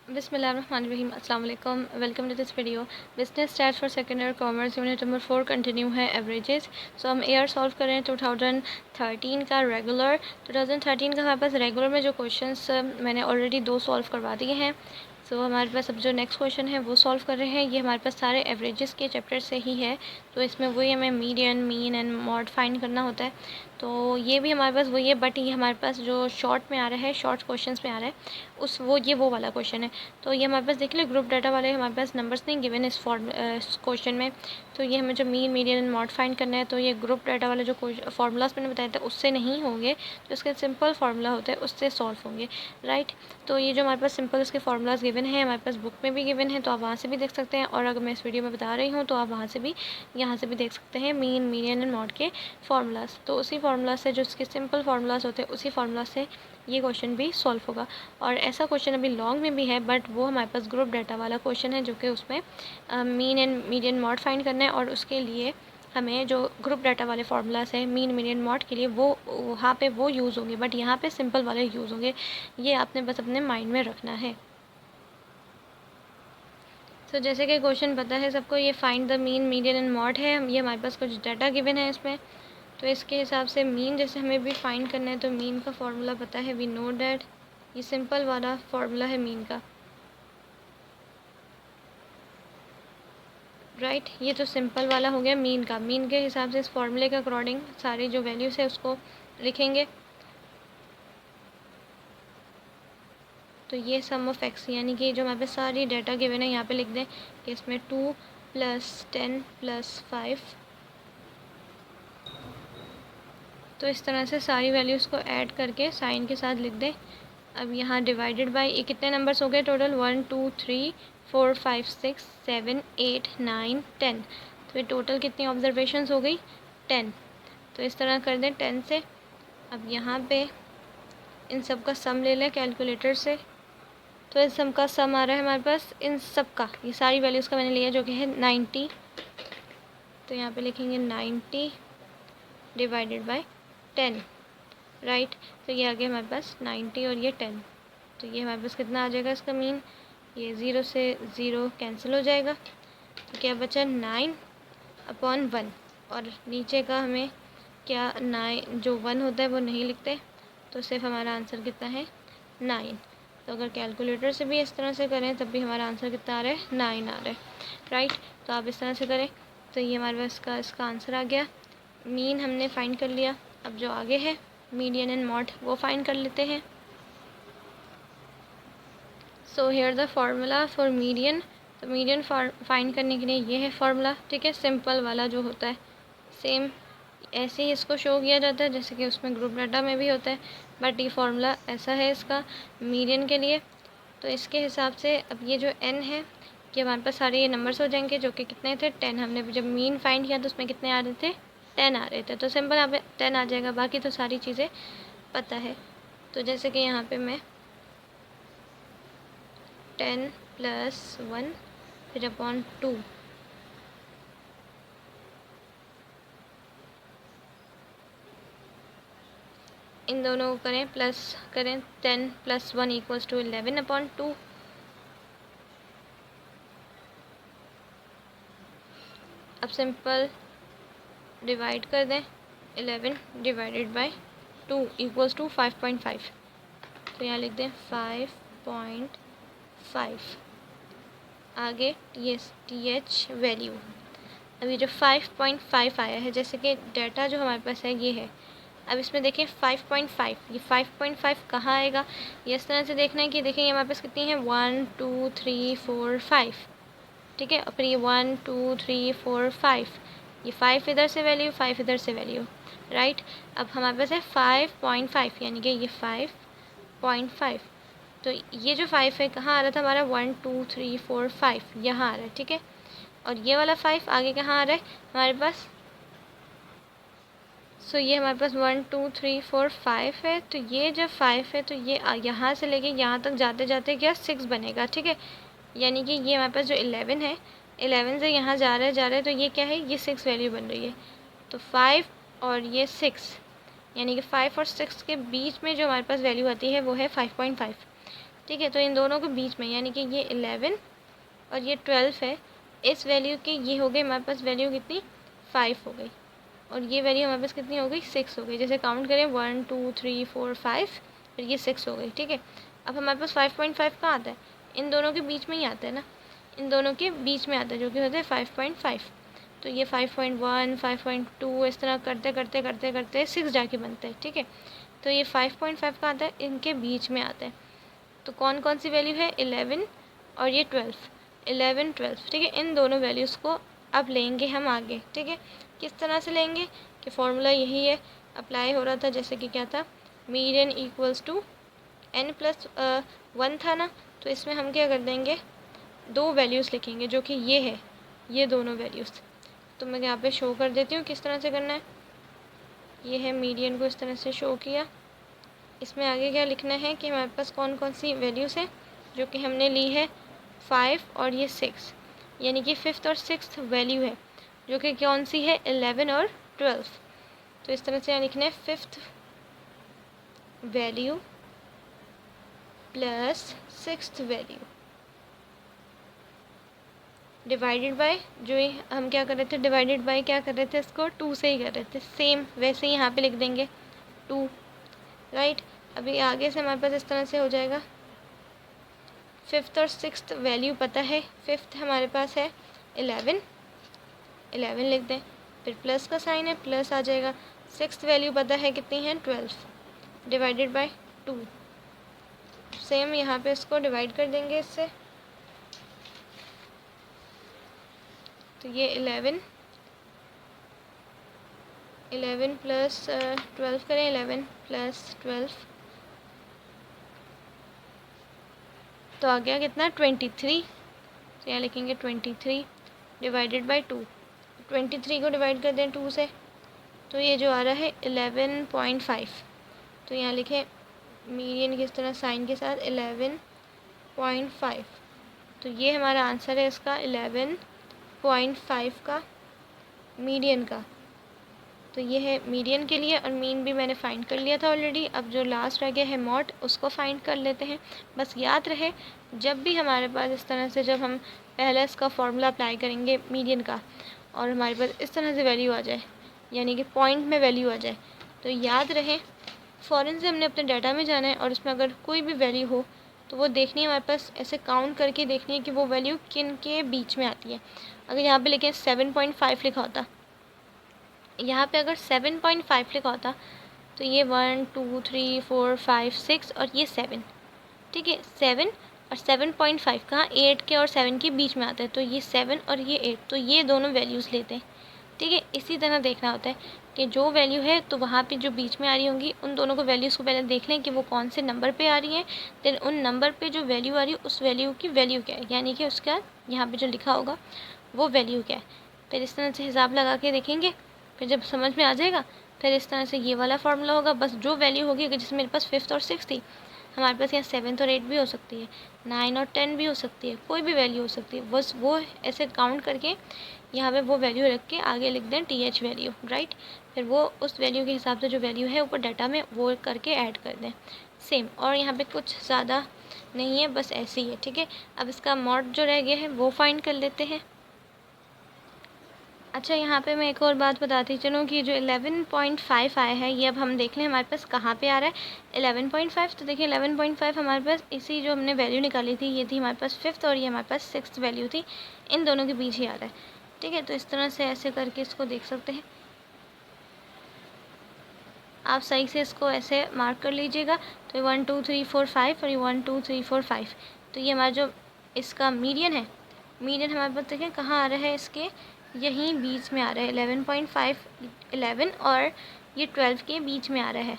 बिस्मिल्लाहिर्रहमानिर्रहीम अस्सलाम वालेकुम। Welcome to this video. Business stats for second year commerce unit number 4 continue है averages. So हम ईयर सॉल्व कर रहे हैं 2013 का रेगुलर। 2013 का हमारे पास रेगुलर में जो क्वेश्चंस मैंने ऑलरेडी 2 सॉल्व करवा दिए हैं। सो हमारे पास अब जो नेक्स्ट क्वेश्चन है वो सॉल्व कर रहे हैं। ये हमारे पास सारे एवरेजेस के चैप्टर से ही है, तो इसमें वही हमें median, mean and mod find करना होता है। तो ये भी हमारे पास वही है, बट ये हमारे पास जो शॉर्ट में आ रहा है, शॉर्ट क्वेश्चंस में आ रहा है, वो वाला क्वेश्चन है। तो ये हमारे पास देख लीजिए ग्रुप डाटा वाले हमारे पास नंबर्स नहीं गिवन इस क्वेश्चन में। तो ये हमें जो mean, median and mod find करना है, तो ये ग्रुप डाटा वाले जो फार्मूलाज मैंने बताया था उससे नहीं होंगे, तो इसके सिंपल फार्मूला होता है उससे सॉल्व होंगे, राइट। तो ये जो हमारे पास सिंपल इसके फार्मूलाज गिवन है, हमारे पास बुक में भी गिवन है, तो आप वहाँ से भी देख सकते हैं। और अगर मैं इस वीडियो में बता रही हूँ तो आप वहाँ से भी, यहाँ से भी देख सकते हैं मीन, मीडियन एंड मॉड के फार्मूलाज। तो उसी फार्मूला से, जो इसके सिंपल फार्मूलाज होते हैं, उसी फार्मूला से ये क्वेश्चन भी सॉल्व होगा। और ऐसा क्वेश्चन अभी लॉन्ग में भी है, बट वो हमारे पास ग्रुप डाटा वाला क्वेश्चन है, जो कि उसमें mean and median mode find करना है। और उसके लिए हमें जो ग्रुप डाटा वाले फार्मूलाज हैं मीन, मीडियन, मॉड के लिए, वो वहाँ पे वो यूज़ होंगे, बट यहाँ पे सिंपल वाले यूज़ होंगे। ये आपने बस अपने माइंड में रखना है। तो जैसे कि क्वेश्चन पता है सबको, ये find the mean, median and mod है। ये हमारे पास कुछ डाटा गिवन है इसमें, तो इसके हिसाब से मीन जैसे हमें भी फाइंड करना है, तो मीन का फार्मूला पता है, वी नो डैट ये सिंपल वाला फार्मूला है मीन का, राइट। ये तो सिंपल वाला हो गया मीन का। मीन के हिसाब से इस फार्मूले के अकॉर्डिंग सारी जो वैल्यूज़ है उसको लिखेंगे। तो ये सम ऑफ एक्स, यानी कि जो हमारे पास सारी डाटा गिवन है यहाँ पे लिख दें कि इसमें 2 + 10 + 5। तो इस तरह से सारी वैल्यूज़ को ऐड करके साइन के साथ लिख दें। अब यहाँ डिवाइडेड बाय, ये कितने नंबर्स हो गए टोटल, 1 2 3 4 5 6 7 8 9 10। तो ये टोटल कितनी ऑब्जर्वेशंस हो गई, 10। तो इस तरह कर दें 10 से। अब यहाँ पे इन सब का सम ले लें कैलकुलेटर से। तो इस सम का सम आ रहा है हमारे पास इन सब का, ये सारी वैल्यूज़ का मैंने लिया, जो कि है 90। तो यहाँ पे लिखेंगे 90 डिवाइडेड बाय 10, राइट। तो ये आ गया हमारे पास 90 और ये 10। तो ये हमारे पास कितना आ जाएगा इसका मीन, ये 0 से 0 कैंसिल हो जाएगा। तो क्या बचा 9/1। और नीचे का हमें क्या 9 जो 1 होता है वो नहीं लिखते, तो सिर्फ हमारा आंसर कितना है 9। तो अगर कैलकुलेटर से भी इस तरह से करें तब भी हमारा आंसर कितना आ रहा है, 9 आ रहा है, राइट। तो आप इस तरह से करें तो ये हमारे पास इसका आंसर आ गया। मीन हमने फाइंड कर लिया। अब जो आगे है मीडियन एंड मॉड, वो फाइंड कर लेते हैं। So here the formula for median. तो मीडियन फाइंड करने के लिए ये है फार्मूला, ठीक है, सिंपल वाला जो होता है, सेम ऐसे ही इसको शो किया जाता है जैसे कि उसमें ग्रुप डाटा में भी होता है, बट ये फार्मूला ऐसा है इसका मीडियन के लिए। तो इसके हिसाब से अब ये जो n है, कि हमारे पास सारे ये नंबर्स हो जाएंगे, जो कि कितने थे 10। हमने जब मीन फाइंड किया तो उसमें कितने आ रहे थे, 10 आ रहे थे। तो सिंपल यहाँ पे 10 आ जाएगा, बाकी तो सारी चीज़ें पता है। तो जैसे कि यहाँ पे मैं 10 + 1 फिर अपॉन 2, इन दोनों को करें प्लस करें, 10 + 1 = 11/2। अब सिंपल डिवाइड कर दें, 11 डिवाइडेड बाय 2 = 5.5। तो यहाँ लिख दें 5.5। आगे ये TH वैल्यू। अब ये जो 5.5 आया है, जैसे कि डाटा जो हमारे पास है ये है। अब इसमें देखें 5.5, ये 5.5 कहाँ आएगा, ये इस तरह से देखना है कि देखें हमारे पास कितनी है, 1 2 3 4 5, ठीक है। और फिर ये 1 2 3 4 5, ये 5 इधर से वैल्यू, 5 इधर से वैल्यू, राइट। अब हमारे पास है 5.5, यानी कि ये 5.5। तो ये जो 5 है कहाँ आ रहा था हमारा, 1 2 3 4 5 यहाँ आ रहा है, ठीक है। और ये वाला 5 आगे कहाँ आ रहा है हमारे पास, सो ये हमारे पास 1 2 3 4 5 है। तो ये जब 5 है तो ये यहाँ से लेके यहाँ तक जाते जाते क्या 6 बनेगा, ठीक है। यानी कि ये हमारे पास जो 11 है, 11 से यहाँ जा रहा है, तो ये क्या है, ये 6 वैल्यू बन रही है। तो 5 और ये 6, यानी कि 5 और 6 के बीच में जो हमारे पास वैल्यू आती है वो है 5.5। ठीक है। तो इन दोनों के बीच में यानी कि ये 11 और ये 12 है, इस वैल्यू की ये हो गई हमारे पास वैल्यू कितनी 5 हो गई, और ये वैल्यू हमारे पास कितनी हो गई 6 हो गई। जैसे काउंट करें 1 2 3 4 5, फिर ये 6 हो गई। ठीक है, अब हमारे पास 5.5 कहाँ आता है, इन दोनों के बीच में ही आता है ना, इन दोनों के बीच में आता है जो कि होता है 5.5। तो ये 5.1 5.2 इस तरह करते करते करते करते 6 जाके बनता है। ठीक है, तो ये 5.5 कहाँ आता है, इनके बीच में आता है। तो कौन कौन सी वैल्यू है 11 और ये 12, 11 12। ठीक है, इन दोनों वैल्यूज़ को अब लेंगे हम आगे। ठीक है, किस तरह से लेंगे कि फॉर्मूला यही है, अप्लाई हो रहा था जैसे कि क्या था, मीडियन इक्वल्स टू n+1 था ना, तो इसमें हम क्या कर देंगे, दो वैल्यूज़ लिखेंगे जो कि ये है, ये दोनों वैल्यूज़। तो मैं यहाँ पे शो कर देती हूँ किस तरह से करना है। ये है मीडियन को इस तरह से शो किया। इसमें आगे क्या लिखना है कि हमारे पास कौन कौन सी वैल्यूज़ हैं, जो कि हमने ली है 5 और ये 6, यानी कि 5th और 6th वैल्यू है, जो कि कौन सी है 11 और 12। तो इस तरह से यहाँ लिखना है 5th value plus 6th value divided by, जो हम क्या कर रहे थे, डिवाइडेड बाय क्या कर रहे थे, इसको 2 से ही कर रहे थे। सेम वैसे ही यहाँ पे लिख देंगे 2, राइट। अभी आगे से हमारे पास इस तरह से हो जाएगा, 5th और 6th वैल्यू पता है, 5th हमारे पास है 11, 11 लिख दें, फिर प्लस का साइन है प्लस आ जाएगा। 6th वैल्यू पता है कितनी है 12, डिवाइडेड बाय 2। सेम यहाँ पे इसको डिवाइड कर देंगे इससे, तो ये 11 प्लस 12 करें, 11 प्लस 12 तो आ गया कितना 23। तो यहाँ लिखेंगे 23 डिवाइडेड बाय 2। 23 को डिवाइड कर दें 2 से, तो ये जो आ रहा है 11.5। तो यहाँ लिखें मीडियन किस तरह साइन के साथ 11.5। तो ये हमारा आंसर है इसका 11.5 का मीडियन का। तो ये है मीडियन के लिए, और मीन भी मैंने फाइंड कर लिया था ऑलरेडी। अब जो लास्ट रह गया है मॉड, उसको फाइंड कर लेते हैं। बस याद रहे, जब भी हमारे पास इस तरह से, जब हम पहले इसका फॉर्मूला अप्लाई करेंगे मीडियन का, और हमारे पास इस तरह से वैल्यू आ जाए, यानी कि पॉइंट में वैल्यू आ जाए, तो याद रहे फ़ौरन से हमने अपने डाटा में जाना है, और उसमें अगर कोई भी वैल्यू हो तो वो देखनी है हमारे पास, ऐसे काउंट करके देखनी है कि वो वैल्यू किन के बीच में आती है। अगर यहाँ पे लिखें 7.5 लिखा होता, यहाँ पे अगर 7.5 लिखा होता, तो ये 1 2 3 4 5 6 और ये 7। ठीक है, 7 और 7.5 कहाँ 8 के और 7 के बीच में आता है, तो ये 7 और ये 8, तो ये दोनों वैल्यूज़ लेते हैं। ठीक है, इसी तरह देखना होता है कि जो वैल्यू है तो वहाँ पे जो बीच में आ रही होंगी, उन दोनों को वैल्यूज़ को पहले देख लें कि वो कौन से नंबर पे आ रही हैं। देन उन नंबर पे जो वैल्यू आ रही है, उस वैल्यू की वैल्यू क्या है, यानी कि उसका यहाँ पे जो लिखा होगा वो वैल्यू क्या है। फिर इस तरह से हिसाब लगा के देखेंगे, फिर जब समझ में आ जाएगा, फिर इस तरह से ये वाला फार्मूला होगा। बस जो वैल्यू होगी, अगर जैसे मेरे पास 5th और 6th थी, हमारे पास यहाँ 7th और 8 भी हो सकती है, 9 और 10 भी हो सकती है, कोई भी वैल्यू हो सकती है। बस वो ऐसे काउंट करके यहाँ पे वो वैल्यू रख के आगे लिख दें TH वैल्यू, राइट। फिर वो उस वैल्यू के हिसाब से जो वैल्यू है ऊपर डाटा में, वो करके ऐड कर दें सेम। और यहाँ पे कुछ ज़्यादा नहीं है, बस ऐसे ही है। ठीक है, अब इसका मॉड जो रह गया है वो फाइंड कर लेते हैं। अच्छा, यहाँ पे मैं एक और बात बताती चलूँ कि जो 11.5 आया है, ये अब हम देख लें हमारे पास कहाँ पे आ रहा है 11.5। तो देखिए 11.5 हमारे पास इसी जो हमने वैल्यू निकाली थी, ये थी हमारे पास 5th और ये हमारे पास 6th वैल्यू थी, इन दोनों के बीच ही आ रहा है। ठीक है, तो इस तरह से ऐसे करके इसको देख सकते हैं आप। सही से इसको ऐसे मार्क कर लीजिएगा। तो ये 1 2 3 4 5 और ये 1 2 3 4 5, तो ये हमारा जो इसका मीडियन है, मीडियन हमारे पास देखें कहाँ आ रहा है, इसके यहीं बीच में आ रहा है। 11.5 11 और ये 12 के बीच में आ रहा है।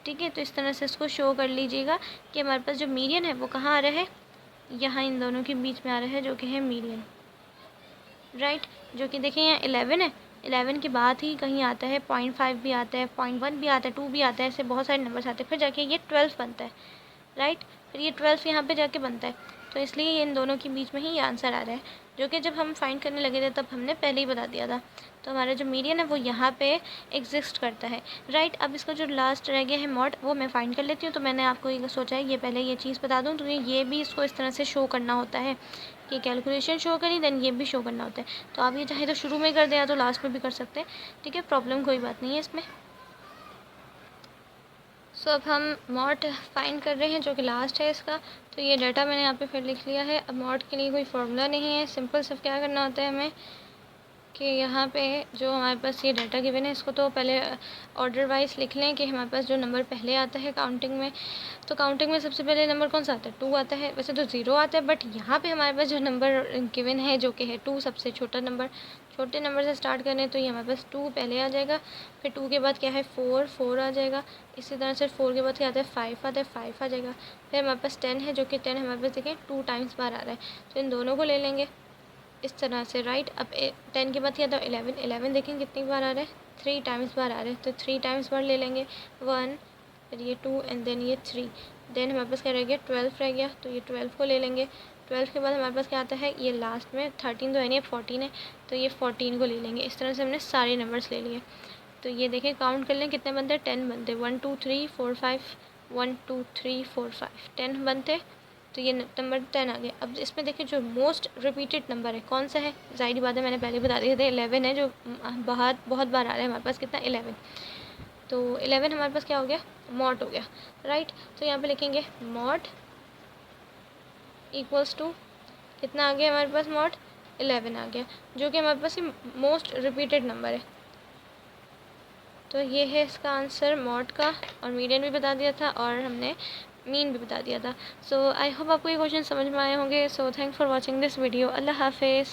ठीक है, तो इस तरह से इसको शो कर लीजिएगा कि हमारे पास जो मीडियन है वो कहाँ आ रहा है, यहाँ इन दोनों के बीच में आ रहा है, जो कि है मीडियन, राइट। जो कि देखें यहाँ 11 है, 11 के बाद ही कहीं आता है 0.5 भी आता है, 0.1 भी आता है, 2 भी आता है, ऐसे बहुत सारे नंबर्स आते हैं, फिर जाके ये 12 बनता है, राइट। फिर ये 12 यहाँ पे जाके बनता है, तो इसलिए ये इन दोनों के बीच में ही ये आंसर आ रहा है, जो कि जब हम फाइंड करने लगे थे तब हमने पहले ही बता दिया था। तो हमारा जो मीडियन है वो यहाँ पे एग्जिस्ट करता है, राइट। अब इसका जो लास्ट रह गया है मॉड, वो मैं फाइंड कर लेती हूँ। तो मैंने आपको ये सोचा है ये पहले ये चीज़ बता दूँ, तो ये भी इसको इस तरह से शो करना होता है कि कैलकुलेशन शो करी देन ये भी शो करना होता है। तो आप ये चाहे तो शुरू में कर दें या तो लास्ट में भी कर सकते हैं, ठीक है, प्रॉब्लम कोई बात नहीं है इसमें। सो अब हम मॉड फाइंड कर रहे हैं जो कि लास्ट है इसका। तो ये डाटा मैंने यहाँ पे फिर लिख लिया है। अब मॉड के लिए कोई फार्मूला नहीं है, सिंपल सिर्फ क्या करना होता है हमें कि यहाँ पे जो हमारे पास ये डाटा गिवन है इसको तो पहले ऑर्डर वाइज लिख लें कि हमारे पास जो नंबर पहले आता है काउंटिंग में, तो काउंटिंग में सबसे पहले नंबर कौन सा आता है, 2 आता है। वैसे तो 0 आता है, बट यहाँ पे हमारे पास जो नंबर गिवन है जो कि है 2, सबसे छोटा नंबर, छोटे नंबर से स्टार्ट करें तो ये हमारे पास 2 पहले आ जाएगा। फिर 2 के बाद क्या है 4 आ जाएगा। इसी तरह से 4 के बाद क्या आता है 5 आता है, 5 आ जाएगा। फिर हमारे पास 10 है जो कि 10 हमारे पास देखें 2 टाइम्स बार आ रहा है, तो इन दोनों को ले लेंगे इस तरह से, राइट। अब 10 के बाद क्या था 11, 11 देखें कितनी बार आ रहा है 3 टाइम्स बार आ रहा है, तो 3 टाइम्स बार ले लेंगे 1, फिर ये 2 एंड देन ये 3। देन हमारे पास क्या रह गया 12 रह गया, तो ये 12 को ले लेंगे। 12 के बाद हमारे पास क्या आता है ये लास्ट में 13 तो है नहीं, 14 है, तो ये 14 को ले लेंगे। इस तरह से हमने सारे नंबर्स ले लिए। तो ये देखें काउंट कर लें कितने बनते हैं 10 बनते, 1 2 3 4 5, 1 2 3 4 5 10 बनते, तो ये नंबर 10 आ गया। अब इसमें देखिए जो मोस्ट रिपीटेड नंबर है कौन सा है, ज़ाहिर बात है मैंने पहले बता दिया था 11 है, जो बहुत बार आ रहा है हमारे पास, कितना 11। तो 11 हमारे पास क्या हो गया मॉड हो गया, राइट। तो यहाँ पे लिखेंगे मॉड इक्वल्स टू कितना आ गया हमारे पास मॉड 11 आ गया, जो कि हमारे पास ये मोस्ट रिपीटेड नंबर है। तो ये है इसका आंसर मॉड का, और मीडियन भी बता दिया था और हमने मीन भी बता दिया था। सो आई होप आपको ये क्वेश्चन समझ में आए होंगे। So thanks for watching this video. अल्लाह हाफिज़।